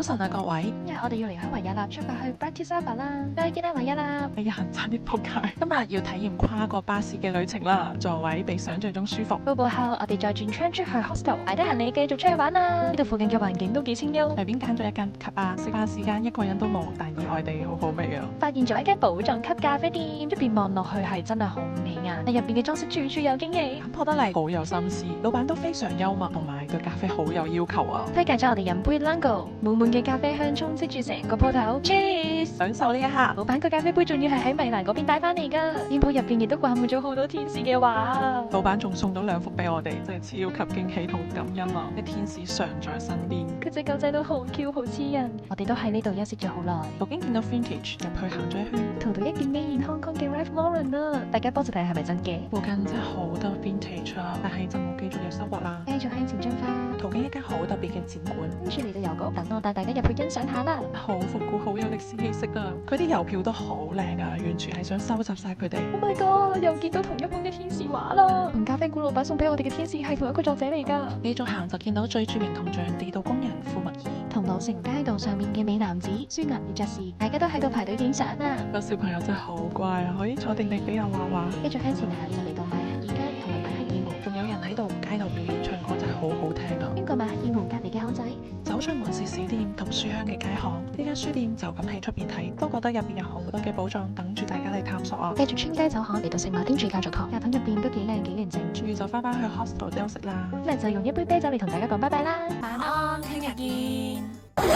晨啊，各位，今日我哋要離開維也納，出發去 Bratislava 啦。再見啦，維也納！哎呀，差啲仆街！今日要體驗跨國巴士嘅旅程啦，座位比想象中舒服。到埗後，我哋再轉窗出去 hostel，擺低行李繼續出去玩啦。呢度附近嘅環境都幾清幽，隨便揀咗一間級啊，食飯時間一個人都冇，但意外地好好味啊！發現咗一間寶藏級咖啡店，出邊望落去係真係好唔起眼，但入邊嘅裝飾處處有驚喜，簡樸得嚟，好有心思，老闆都非常幽默，同埋對咖啡好有要求啊！推介咗我哋飲杯 Lungo，滿滿嘅咖啡香充斥住成個鋪頭 ，Cheers！享受呢一刻。老闆個咖啡杯仲要係喺米蘭嗰邊帶翻嚟㗎，店鋪入邊亦都掛滿咗好多天使嘅畫。老闆仲送咗2幅俾我哋，真係超級驚喜同感恩啊！啲天使常在身邊。佢隻狗仔都好 Q 好黐人，我哋都喺呢度休息咗好耐。途經見到 Vintage，入去行咗一圈，淘到一件 Made in Hong Kong 嘅 Ralph Lauren 啊！大家幫手睇下係咪真嘅？附近真係好多 Vintage 啊，但係就冇繼續有收穫啦。繼續向前進發，途經一間好特別嘅展館，跟住嚟到郵局，等我帶大家入去欣賞下啦。好復古，好有歷史氣息啊！佢啲郵票都好靚啊，完全係想收集晒佢哋。Oh my god！又見到同一本嘅天使畫啦，同咖啡館老闆送俾我哋嘅天使係同一個作者嚟㗎。繼續行就見到最著名銅像地道工人傅默爾，同老城街道上面嘅美男子孫南爾爵士，大家都喺度排隊影相啊！個小朋友真係好乖啊，可以坐定定俾我畫畫。繼續向前行就嚟到邁克爾街同埋邁克爾湖，仲有人喺度街頭表演唱歌，真係好好聽啊！經過邁克爾湖隔離嘅巷仔，走出門市小店同書香嘅街巷，呢間書店就咁喺出邊睇，都覺得入邊有好多嘅寶藏等住大家嚟探索啊！繼續穿街走巷嚟到聖馬丁主教座堂，教堂入邊都幾靚幾寧靜。終於就翻返去 hostel 休息啦。今日就用一杯啤酒嚟同大家講拜拜啦，晚安。安，聽日見。